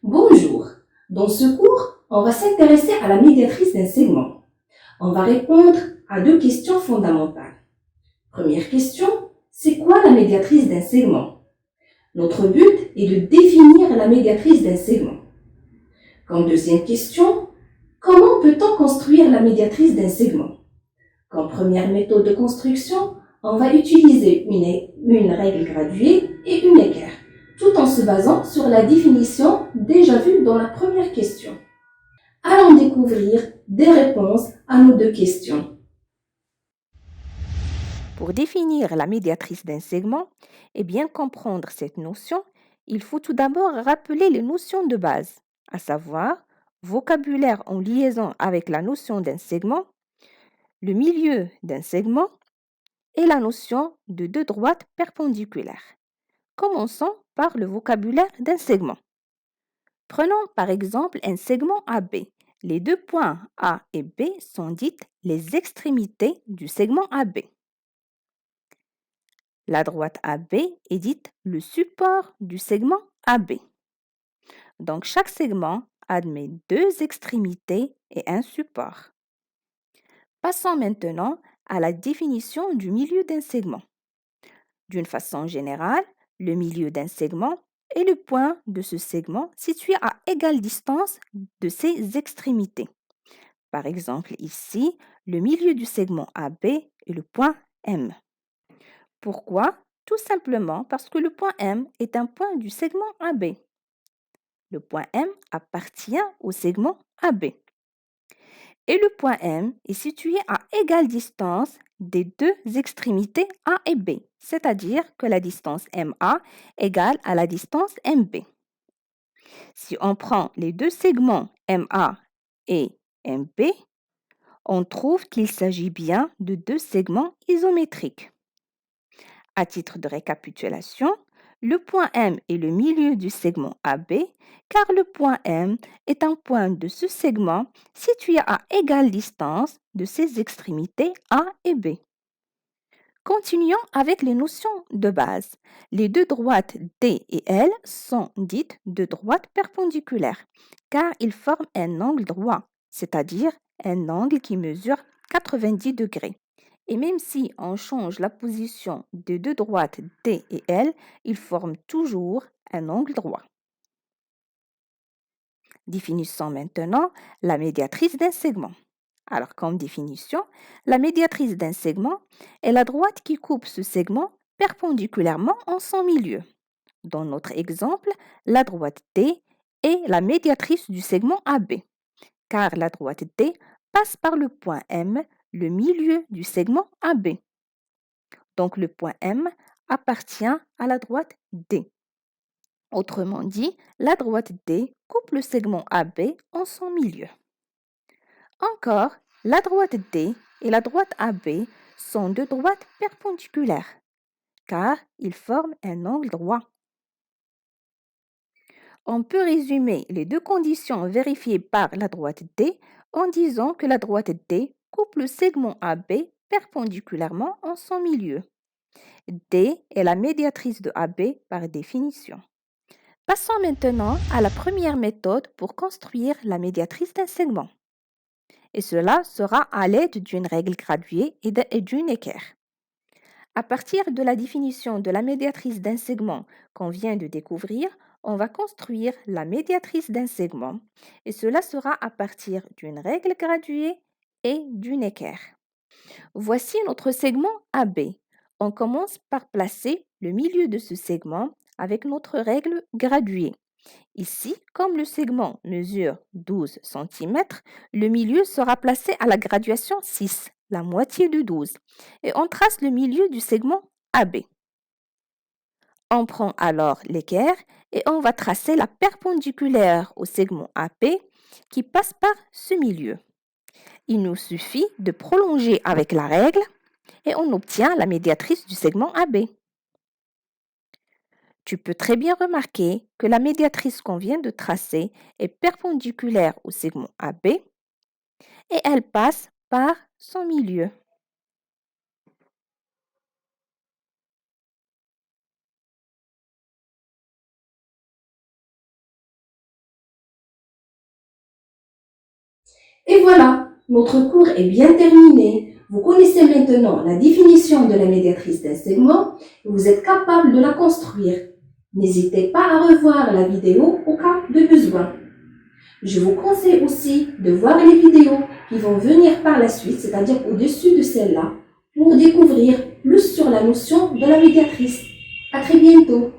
Bonjour. Dans ce cours, on va s'intéresser à la médiatrice d'un segment. On va répondre à deux questions fondamentales. Première question, c'est quoi la médiatrice d'un segment? Notre but est de définir la médiatrice d'un segment. Comme deuxième question, comment peut-on construire la médiatrice d'un segment? Comme première méthode de construction, on va utiliser une règle graduée et une équerre, tout en se basant sur la définition déjà vue dans la première question. Allons découvrir des réponses à nos deux questions. Pour définir la médiatrice d'un segment et bien comprendre cette notion, il faut tout d'abord rappeler les notions de base, à savoir vocabulaire en liaison avec la notion d'un segment, le milieu d'un segment et la notion de deux droites perpendiculaires. Commençons par le vocabulaire d'un segment. Prenons par exemple un segment AB. Les deux points A et B sont dites les extrémités du segment AB. La droite AB est dite le support du segment AB. Donc chaque segment admet deux extrémités et un support. Passons maintenant à la définition du milieu d'un segment. D'une façon générale, le milieu d'un segment est le point de ce segment situé à égale distance de ses extrémités. Par exemple, ici, le milieu du segment AB est le point M. Pourquoi? Tout simplement parce que le point M est un point du segment AB. Le point M appartient au segment AB. Et le point M est situé à égale distance des deux extrémités A et B, c'est-à-dire que la distance MA égale à la distance MB. Si on prend les deux segments MA et MB, on trouve qu'il s'agit bien de deux segments isométriques. À titre de récapitulation, le point M est le milieu du segment AB car le point M est un point de ce segment situé à égale distance de ses extrémités A et B. Continuons avec les notions de base. Les deux droites D et L sont dites deux droites perpendiculaires car ils forment un angle droit, c'est-à-dire un angle qui mesure 90 degrés. Et même si on change la position des deux droites D et L, ils forment toujours un angle droit. Définissons maintenant la médiatrice d'un segment. Alors, comme définition, la médiatrice d'un segment est la droite qui coupe ce segment perpendiculairement en son milieu. Dans notre exemple, la droite D est la médiatrice du segment AB, car la droite D passe par le point M, le milieu du segment AB. Donc le point M appartient à la droite D. Autrement dit, la droite D coupe le segment AB en son milieu. Encore, la droite D et la droite AB sont deux droites perpendiculaires, car ils forment un angle droit. On peut résumer les deux conditions vérifiées par la droite D en disant que la droite D coupe le segment AB perpendiculairement en son milieu. D est la médiatrice de AB par définition. Passons maintenant à la première méthode pour construire la médiatrice d'un segment. Et cela sera à l'aide d'une règle graduée et d'une équerre. À partir de la définition de la médiatrice d'un segment qu'on vient de découvrir, on va construire la médiatrice d'un segment et cela sera à partir d'une règle graduée et d'une équerre. Voici notre segment AB. On commence par placer le milieu de ce segment avec notre règle graduée. Ici, comme le segment mesure 12 cm, le milieu sera placé à la graduation 6, la moitié de 12, et on trace le milieu du segment AB. On prend alors l'équerre et on va tracer la perpendiculaire au segment AP qui passe par ce milieu. Il nous suffit de prolonger avec la règle et on obtient la médiatrice du segment AB. Tu peux très bien remarquer que la médiatrice qu'on vient de tracer est perpendiculaire au segment AB et elle passe par son milieu. Et voilà, notre cours est bien terminé. Vous connaissez maintenant la définition de la médiatrice d'un segment et vous êtes capable de la construire. N'hésitez pas à revoir la vidéo au cas de besoin. Je vous conseille aussi de voir les vidéos qui vont venir par la suite, c'est-à-dire au-dessus de celle-là, pour découvrir plus sur la notion de la médiatrice. À très bientôt.